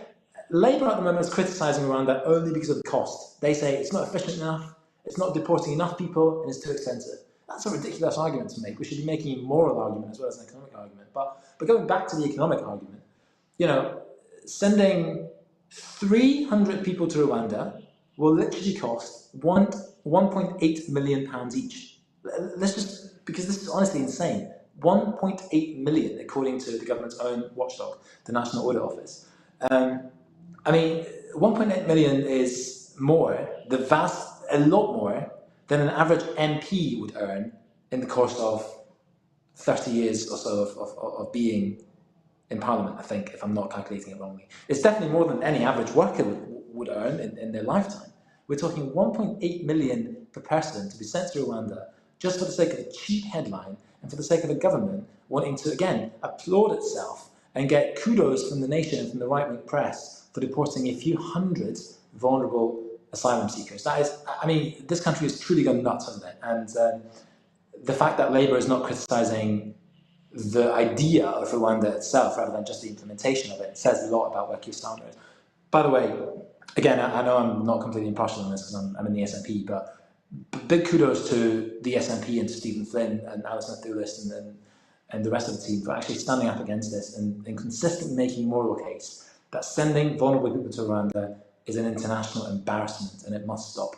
Labour at the moment is criticising Rwanda only because of the cost. They say it's not efficient enough, it's not deporting enough people, and it's too expensive. That's a ridiculous argument to make. We should be making a moral argument as well as an economic argument. But going back to the economic argument, you know, sending 300 people to Rwanda will literally cost 1.8 million pounds each. Let's just, because this is honestly insane. 1.8 million, according to the government's own watchdog, the National Audit Office. I mean, 1.8 million is a lot more than an average MP would earn in the course of 30 years or so of being in Parliament, I think, if I'm not calculating it wrongly. It's definitely more than any average worker would earn in their lifetime. We're talking 1.8 million per person to be sent to Rwanda just for the sake of a cheap headline and for the sake of a government wanting to, again, applaud itself and get kudos from the nation and from the right-wing press for deporting a few hundred vulnerable asylum seekers. That is, I mean, this country has truly gone nuts on it. And the fact that Labour is not criticising the idea of Rwanda itself rather than just the implementation of it says a lot about where Keir Starmer is. By the way, again, I know I'm not completely impartial on this because I'm in the SNP, but big kudos to the SNP and to Stephen Flynn and Alison Thewlis and the rest of the team for actually standing up against this and consistently making a moral case that sending vulnerable people to Rwanda is an international embarrassment and it must stop.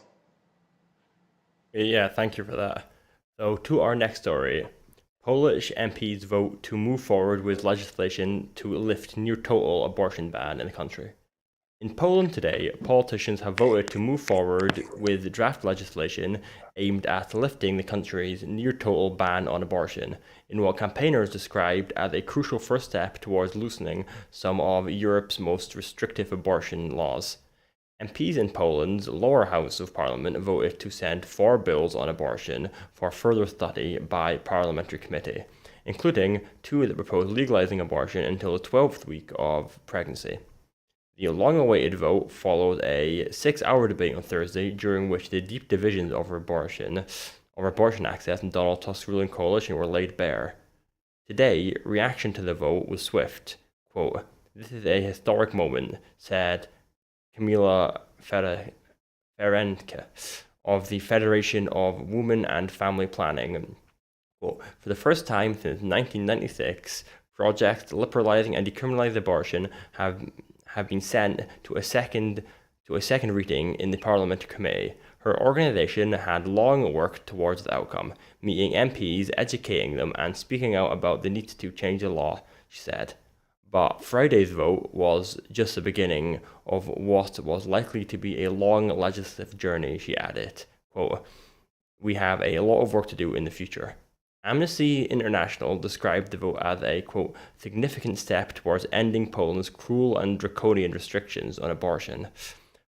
Yeah, thank you for that. So to our next story. Polish MPs vote to move forward with legislation to lift near total abortion ban in the country. In Poland today, politicians have voted to move forward with draft legislation aimed at lifting the country's near total ban on abortion, in what campaigners described as a crucial first step towards loosening some of Europe's most restrictive abortion laws. MPs in Poland's lower house of parliament voted to send 4 bills on abortion for further study by parliamentary committee, including 2 that propose legalizing abortion until the 12th week of pregnancy. The long-awaited vote followed a 6-hour debate on Thursday, during which the deep divisions over abortion access in Donald Tusk's ruling coalition were laid bare. Today, reaction to the vote was swift. Quote, "This is a historic moment," said Kamila Ferenczak of the Federation of Women and Family Planning. Quote, "For the first time since 1996, projects liberalizing and decriminalizing abortion have been sent to a second reading in the parliamentary committee. Her organization had long worked towards the outcome, meeting MPs, educating them, and speaking out about the need to change the law," she said. But Friday's vote was just the beginning of what was likely to be a long legislative journey, she added. Quote, "We have a lot of work to do in the future." Amnesty International described the vote as a, quote, "significant step towards ending Poland's cruel and draconian restrictions on abortion."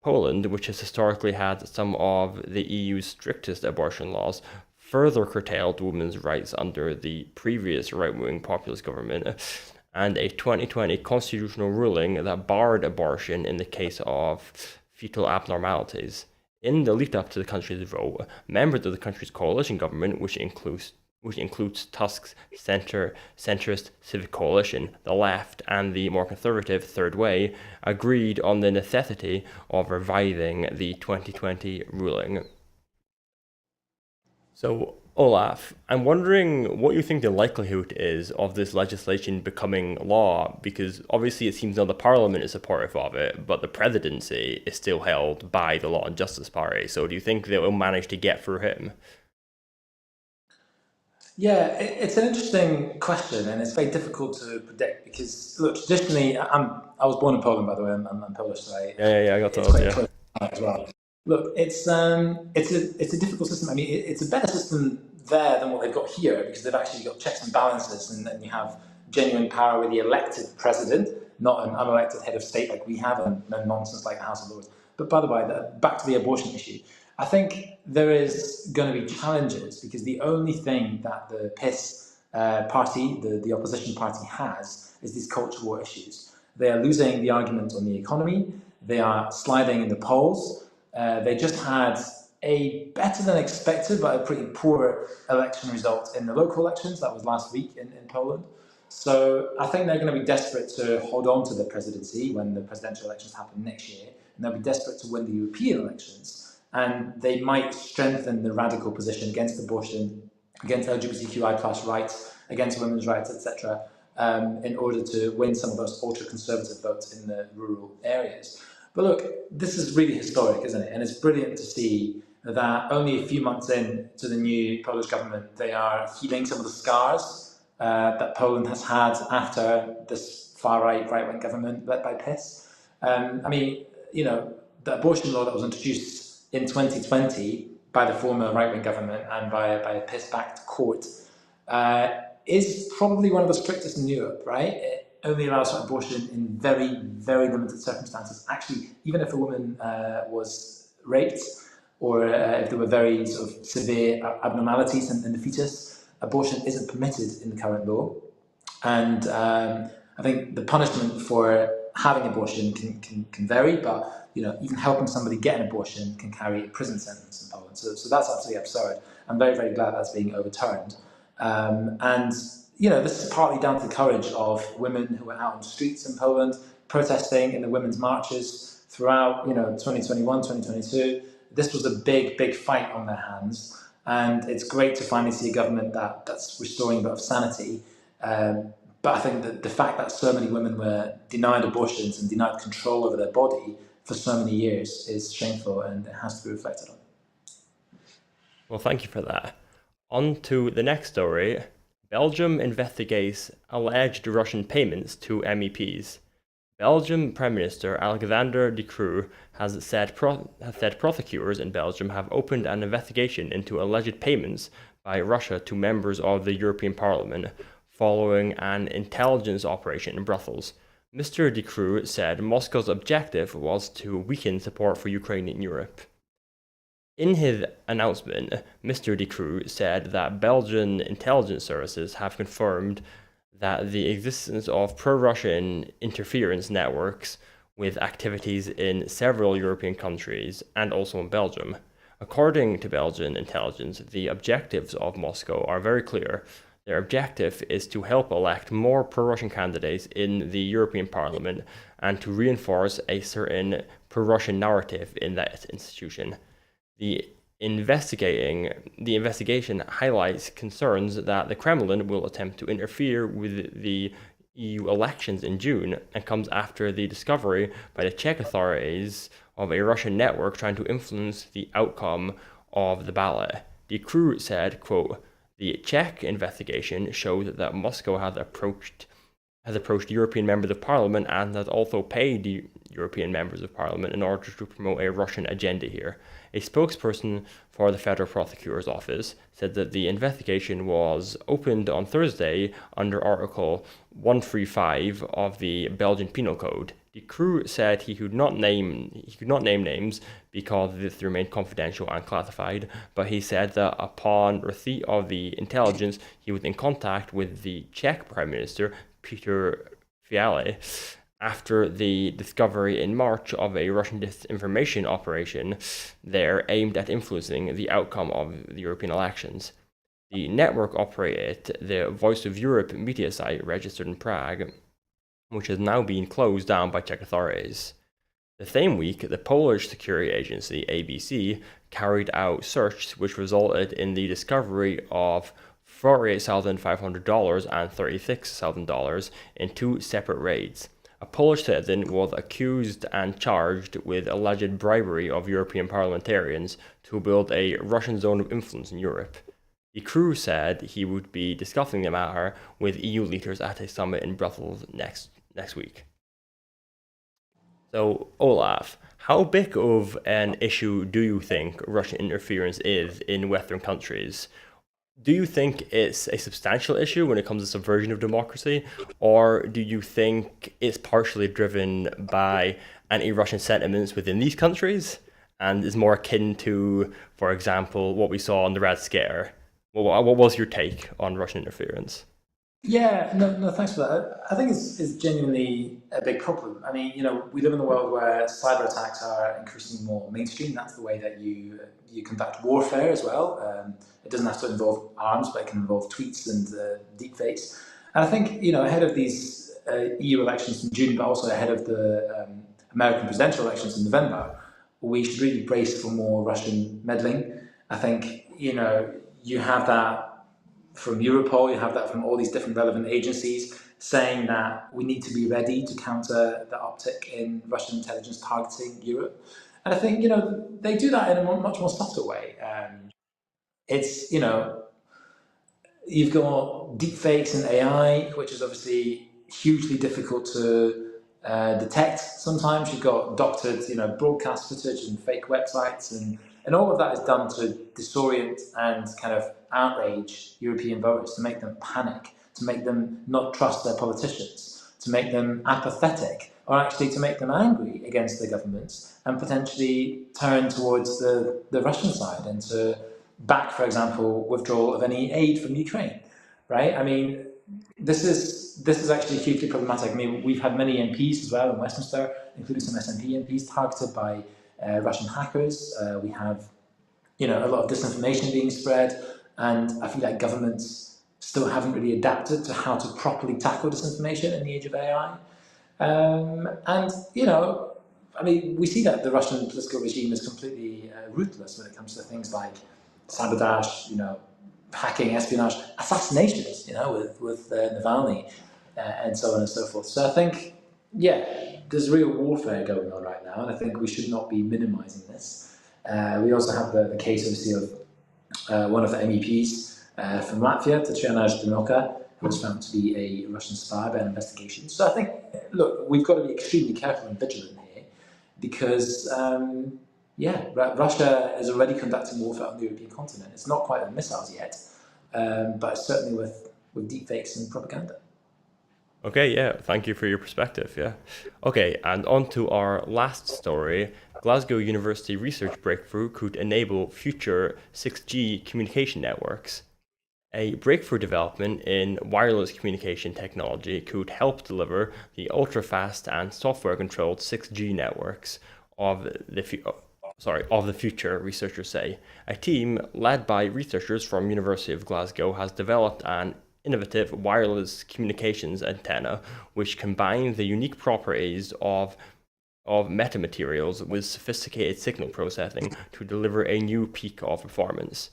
Poland, which has historically had some of the EU's strictest abortion laws, further curtailed women's rights under the previous right-wing populist government, and a 2020 constitutional ruling that barred abortion in the case of fetal abnormalities. In the lead-up to the country's vote, members of the country's coalition government, which includes Tusk's centrist Civic Coalition, the Left, and the more conservative Third Way, agreed on the necessity of revising the 2020 ruling. So, Olaf, I'm wondering what you think the likelihood is of this legislation becoming law, because obviously it seems now the parliament is supportive of it, but the presidency is still held by the Law and Justice Party. So do you think they will manage to get through him? Yeah, it's an interesting question, and it's very difficult to predict because, look, traditionally, I was born in Poland, by the way. I'm Polish, so Yeah, I got it's told, quite yeah. close as well. Look, it's a difficult system. I mean, it's a better system there than what they've got here because they've actually got checks and balances, and you have genuine power with the elected president, not an unelected head of state like we have, and no nonsense like the House of Lords. But by the way, back to the abortion issue. I think there is going to be challenges because the only thing that the PIS party, the opposition party, has is these culture war issues. They are losing the argument on the economy. They are sliding in the polls. They just had a better than expected, but a pretty poor election result in the local elections. That was last week in Poland. So I think they're going to be desperate to hold on to the presidency when the presidential elections happen next year, and they'll be desperate to win the European elections. And they might strengthen the radical position against abortion, against LGBTQI plus rights, against women's rights, etc., in order to win some of those ultra conservative votes in the rural areas. But look, this is really historic, isn't it? And it's brilliant to see that only a few months in to the new Polish government, they are healing some of the scars that Poland has had after this far right wing government led by PiS. I mean, the abortion law that was introduced in 2020 by the former right wing government and by a PiS backed court uh, is probably one of the strictest in Europe, right? It only allows for abortion in very, very limited circumstances. Actually, even if a woman was raped or if there were very sort of severe abnormalities in the fetus, abortion isn't permitted in the current law. And I think the punishment for having abortion can vary, but even helping somebody get an abortion can carry a prison sentence in Poland. So that's absolutely absurd. I'm very, very glad that's being overturned. And this is partly down to the courage of women who were out on the streets in Poland protesting in the women's marches throughout 2021, 2022. This was a big, big fight on their hands. And it's great to finally see a government that's restoring a bit of sanity. But I think that the fact that so many women were denied abortions and denied control over their body for so many years is shameful and it has to be reflected on. Well, thank you for that. On to the next story. Belgium investigates alleged Russian payments to MEPs. Belgium Prime Minister Alexander De Croo has said prosecutors in Belgium have opened an investigation into alleged payments by Russia to members of the European Parliament following an intelligence operation in Brussels. Mr. De Croo said Moscow's objective was to weaken support for Ukraine in Europe. In his announcement, Mr. De Croo said that Belgian intelligence services have confirmed that the existence of pro-Russian interference networks with activities in several European countries and also in Belgium. According to Belgian intelligence, the objectives of Moscow are very clear. Their objective is to help elect more pro-Russian candidates in the European Parliament and to reinforce a certain pro-Russian narrative in that institution. The investigation highlights concerns that the Kremlin will attempt to interfere with the EU elections in June and comes after the discovery by the Czech authorities of a Russian network trying to influence the outcome of the ballot. De Croo said, quote, "The Czech investigation showed that Moscow has approached European members of parliament and has also paid European members of parliament in order to promote a Russian agenda here." A spokesperson for the Federal Prosecutor's Office said that the investigation was opened on Thursday under Article 135 of the Belgian Penal Code. De Croo said he could not name names because this remained confidential and classified, but he said that upon receipt of the intelligence, he was in contact with the Czech Prime Minister Peter Fiala after the discovery in March of a Russian disinformation operation there aimed at influencing the outcome of the European elections. The network operated the Voice of Europe media site registered in Prague, which has now been closed down by Czech authorities. The same week, the Polish security agency ABC carried out searches which resulted in the discovery of $48,500 and $36,000 in two separate raids. A Polish citizen was accused and charged with alleged bribery of European parliamentarians to build a Russian zone of influence in Europe. The crew said he would be discussing the matter with EU leaders at a summit in Brussels next week. So, Olaf, how big of an issue do you think Russian interference is in Western countries? Do you think it's a substantial issue when it comes to subversion of democracy, or do you think it's partially driven by anti-Russian sentiments within these countries and is more akin to, for example, what we saw on the Red Scare? What was your take on Russian interference? Yeah, no, thanks for that. I think it's genuinely a big problem. I mean, we live in a world where cyber attacks are increasingly more mainstream. That's the way that you conduct warfare as well. It doesn't have to involve arms, but it can involve tweets and deepfakes. And I think, ahead of these EU elections in June, but also ahead of the American presidential elections in November, we should really brace for more Russian meddling. I think, you have that from Europol, you have that from all these different relevant agencies saying that we need to be ready to counter the uptick in Russian intelligence targeting Europe. And I think, they do that in a much more subtle way. It's, you've got deepfakes and AI, which is obviously hugely difficult to detect. Sometimes you've got doctored, broadcast footage and fake websites, and all of that is done to disorient and kind of outrage European voters, to make them panic, to make them not trust their politicians, to make them apathetic, or actually to make them angry against the governments and potentially turn towards the Russian side and to back, for example, withdrawal of any aid from Ukraine, right? I mean, this is actually hugely problematic. I mean, we've had many MPs as well in Westminster, including some SNP MPs, targeted by Russian hackers. We have, a lot of disinformation being spread, and I feel like governments still haven't really adapted to how to properly tackle disinformation in the age of AI. And I mean, we see that the Russian political regime is completely ruthless when it comes to things like sabotage, hacking, espionage, assassinations, with Navalny, and so on and so forth. So I think, yeah, there's real warfare going on right now, and I think we should not be minimising this. We also have the case, obviously, of one of the MEPs from Latvia, Tatiana Zdanoka, who was found to be a Russian spy by an investigation. So I think, look, we've got to be extremely careful and vigilant here because, Russia is already conducting warfare on the European continent. It's not quite with missiles yet, but certainly with deepfakes and propaganda. Okay, yeah, thank you for your perspective. Yeah. Okay, and on to our last story. Glasgow University research breakthrough could enable future 6G communication networks. A breakthrough development in wireless communication technology could help deliver the ultra-fast and software-controlled 6G networks of the future, researchers say. A team led by researchers from University of Glasgow has developed an innovative wireless communications antenna which combines the unique properties of metamaterials with sophisticated signal processing to deliver a new peak of performance.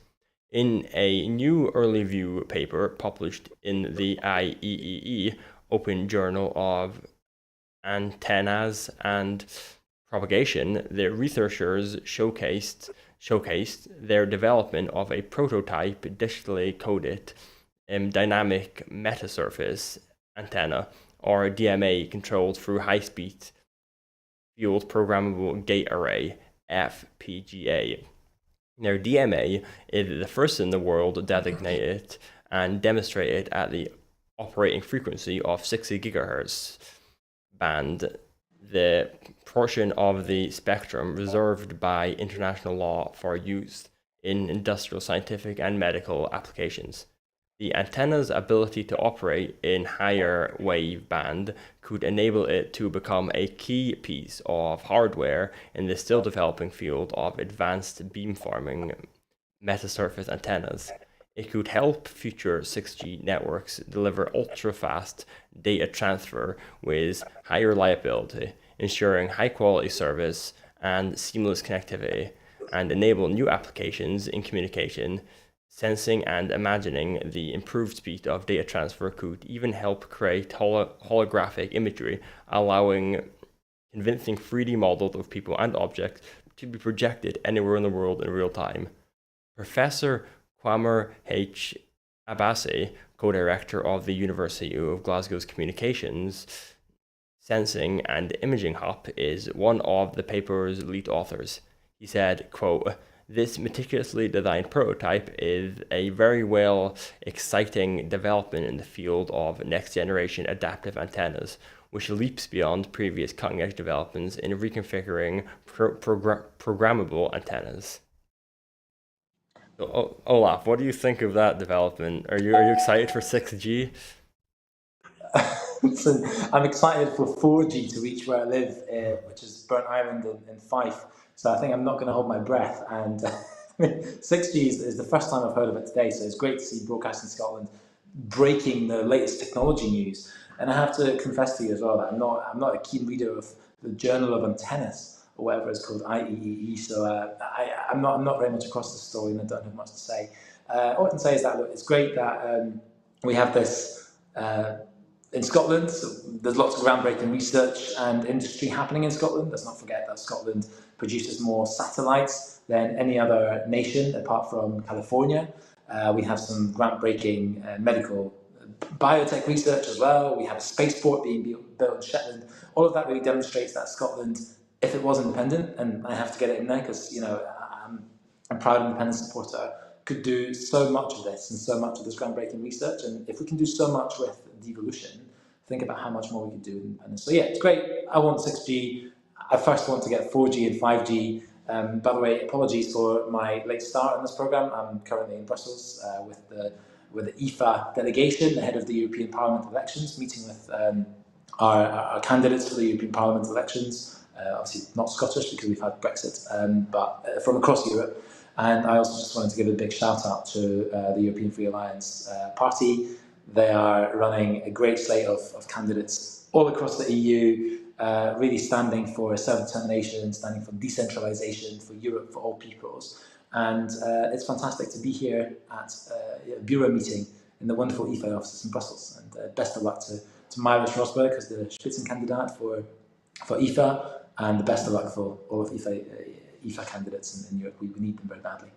In a new early view paper published in the IEEE Open Journal of Antennas and Propagation, the researchers showcased their development of a prototype digitally coded dynamic metasurface antenna, or DMA, controlled through high-speed field programmable gate array (FPGA). Their DMA is the first in the world designated and demonstrated at the operating frequency of 60 GHz band, the portion of the spectrum reserved by international law for use in industrial, scientific, and medical applications. The antenna's ability to operate in higher wave band could enable it to become a key piece of hardware in the still developing field of advanced beamforming metasurface antennas. It could help future 6G networks deliver ultra-fast data transfer with high reliability, ensuring high quality service and seamless connectivity, and enable new applications in communication, sensing and imagining. The improved speed of data transfer could even help create holographic imagery, allowing convincing 3D models of people and objects to be projected anywhere in the world in real time. Professor Kwame H. Abasi, co-director of the University of Glasgow's Communications, Sensing and Imaging Hub, is one of the paper's lead authors. He said, quote, "This meticulously designed prototype is a very exciting development in the field of next-generation adaptive antennas, which leaps beyond previous cutting-edge developments in reconfiguring programmable antennas." So, Olaf, what do you think of that development? Are you excited for 6G? Listen, I'm excited for 4G to reach where I live, which is Burnt Island in Fife. So I think I'm not going to hold my breath. And 6G is the first time I've heard of it today. So it's great to see Broadcasting Scotland breaking the latest technology news. And I have to confess to you as well that I'm not a keen reader of the Journal of Antennas, or whatever it's called, IEEE. So I'm not very much across the story, and I don't have much to say. All I can say is that look, it's great that we have this in Scotland. So there's lots of groundbreaking research and industry happening in Scotland. Let's not forget that Scotland produces more satellites than any other nation apart from California. We have some groundbreaking medical biotech research as well. We have a spaceport being built in Shetland. All of that really demonstrates that Scotland, if it was independent, and I have to get it in there because I'm a proud independent supporter, could do so much of this and so much of this groundbreaking research. And if we can do so much with devolution, think about how much more we could do with independence. So yeah, it's great. I want 6G. I first want to get 4G and 5G. By the way, apologies for my late start on this program. I'm currently in Brussels with the IFA delegation ahead of the European Parliament elections, meeting with our candidates for the European Parliament elections. Obviously not Scottish because we've had Brexit, but from across Europe. And I also just wanted to give a big shout out to the European Free Alliance party. They are running a great slate of candidates all across the EU, really standing for self-determination, standing for decentralisation, for Europe, for all peoples. And it's fantastic to be here at a bureau meeting in the wonderful IFA offices in Brussels. And best of luck to Myris Rosberg as the Spitzenkandidat for IFA, and the best of luck for all of IFA candidates in Europe. We need them very badly.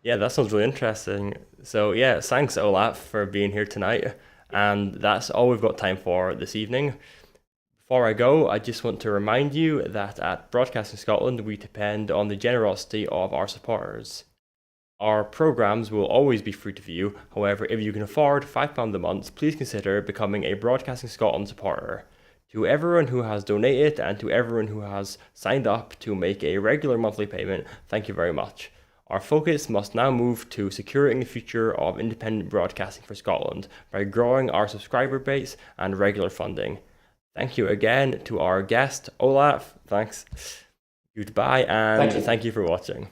Yeah, that sounds really interesting. So yeah, thanks Olaf for being here tonight. And that's all we've got time for this evening. Before I go, I just want to remind you that at Broadcasting Scotland, we depend on the generosity of our supporters. Our programmes will always be free to view. However, if you can afford £5 a month, please consider becoming a Broadcasting Scotland supporter. To everyone who has donated and to everyone who has signed up to make a regular monthly payment, thank you very much. Our focus must now move to securing the future of independent broadcasting for Scotland by growing our subscriber base and regular funding. Thank you again to our guest, Olaf. Thanks. Goodbye, and thank you for watching.